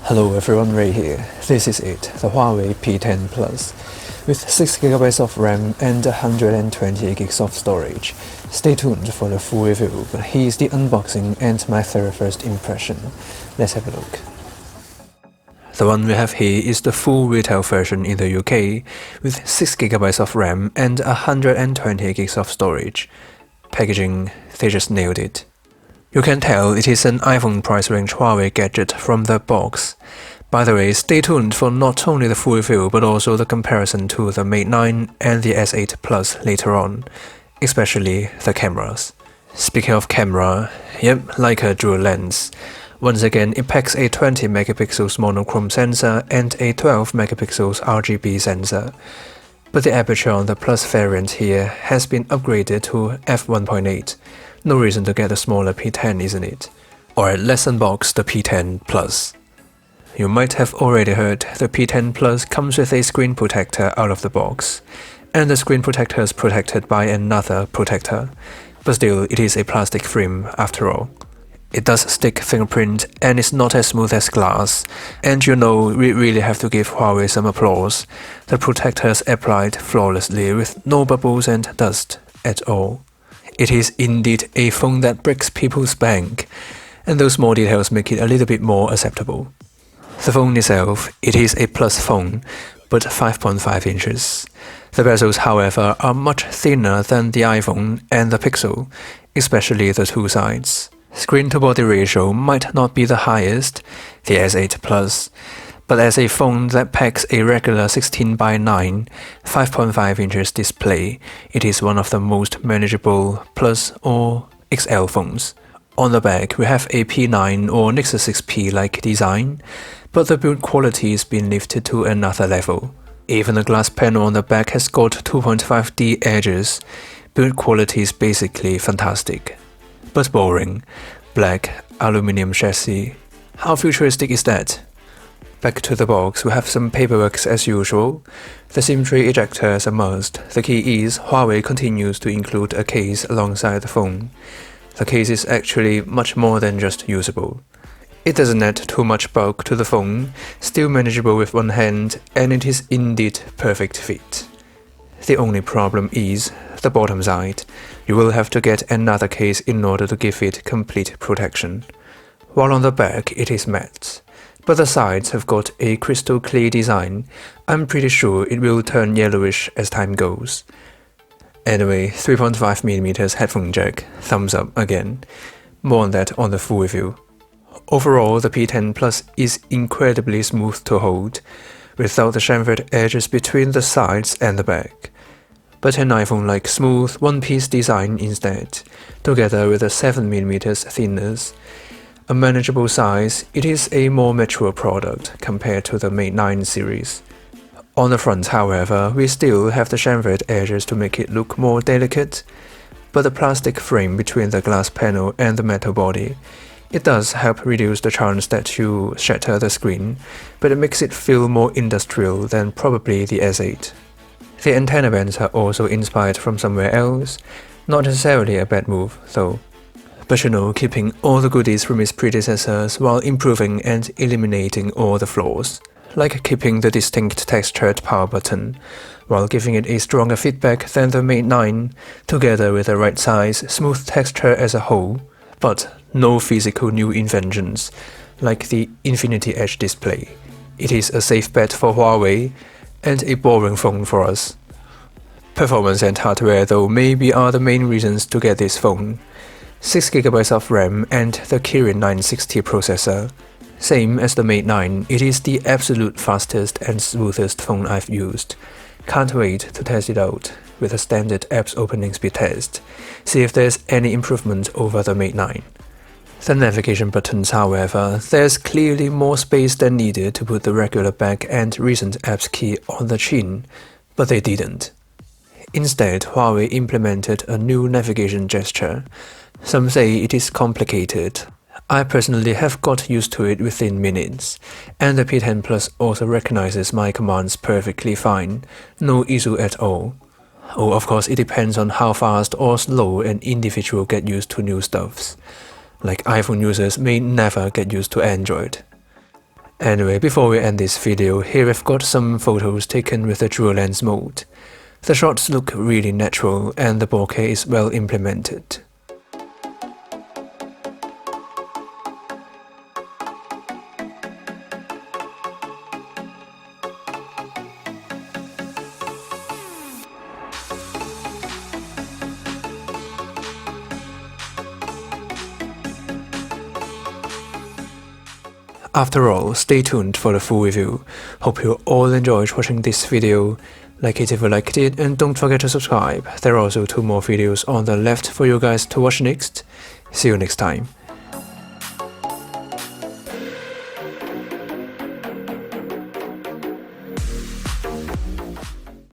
Hello everyone, Ray here. This is it, the Huawei P10 Plus. With 6GB of RAM and 128GB of storage. Stay tuned for the full review, but here's the unboxing and my very first impression. Let's have a look. The one we have here is the full retail version in the UK, with 6GB of RAM and 128GB of storage. Packaging, they just nailed it. You can tell it is an iPhone price range Huawei gadget from the box. By the way, stay tuned for not only the full review but also the comparison to the Mate 9 and the S8 Plus later on, especially the cameras. Speaking of camera, yep, like a dual lens. Once again, it packs a 20 megapixels monochrome sensor and a 12 megapixels RGB sensor. But the aperture on the Plus variant here has been upgraded to f1.8. No reason to get a smaller P10, isn't it? Alright, let's unbox the P10 Plus. You might have already heard the P10 Plus comes with a screen protector out of the box, and the screen protector is protected by another protector, but still it is a plastic frame after all. It does stick fingerprint and is not as smooth as glass, and you know we really have to give Huawei some applause. The protector is applied flawlessly with no bubbles and dust at all. It is indeed a phone that breaks people's bank, and those small details make it a little bit more acceptable. The phone itself, it is a Plus phone, but 5.5 inches. The bezels, however, are much thinner than the iPhone and the Pixel, especially the two sides. Screen-to-body ratio might not be the highest, the S8 Plus, but as a phone that packs a regular 16:9, 5.5 inches display, it is one of the most manageable Plus or XL phones. On the back, we have a P9 or Nexus 6P-like design, but the build quality is being lifted to another level. Even the glass panel on the back has got 2.5D edges. Build quality is basically fantastic. But boring. Black aluminum chassis. How futuristic is that? Back to the box, we have some paperwork as usual. The SIM tray ejector is a must. The key is Huawei continues to include a case alongside the phone. The case is actually much more than just usable. It doesn't add too much bulk to the phone, still manageable with one hand, and it is indeed perfect fit. The only problem is the bottom side. You will have to get another case in order to give it complete protection. While on the back it is matte, but the sides have got a crystal clear design. I'm pretty sure it will turn yellowish as time goes. Anyway, 3.5mm headphone jack, thumbs up again. More on that on the full review. Overall, the P10 Plus is incredibly smooth to hold, without the chamfered edges between the sides and the back. But an iPhone-like smooth, one-piece design instead, together with a 7mm thinness. A manageable size, it is a more mature product compared to the Mate 9 series. On the front, however, we still have the chamfered edges to make it look more delicate, but the plastic frame between the glass panel and the metal body, it does help reduce the chance that you shatter the screen, but it makes it feel more industrial than probably the S8. The antenna bands are also inspired from somewhere else, not necessarily a bad move though. But you know, keeping all the goodies from its predecessors while improving and eliminating all the flaws. Like keeping the distinct textured power button, while giving it a stronger feedback than the Mate 9, together with the right size, smooth texture as a whole, but no physical new inventions, like the Infinity Edge display. It is a safe bet for Huawei, and a boring phone for us. Performance and hardware though maybe are the main reasons to get this phone. 6GB of RAM and the Kirin 960 processor. Same as the Mate 9, it is the absolute fastest and smoothest phone I've used. Can't wait to test it out with a standard apps opening speed test, see if there's any improvement over the Mate 9. The navigation buttons, however, there's clearly more space than needed to put the regular back and recent apps key on the chin, but they didn't. Instead, Huawei implemented a new navigation gesture. Some say it is complicated. I personally have got used to it within minutes, and the P10 Plus also recognizes my commands perfectly fine, no issue at all. Oh, of course it depends on how fast or slow an individual get used to new stuffs. Like iPhone users may never get used to Android. Anyway, before we end this video, here I've got some photos taken with the dual lens mode. The shots look really natural and the bokeh is well implemented. After all, stay tuned for the full review. Hope you all enjoyed watching this video. Like it if you liked it, and don't forget to subscribe. There are also 2 more videos on the left for you guys to watch next. See you next time.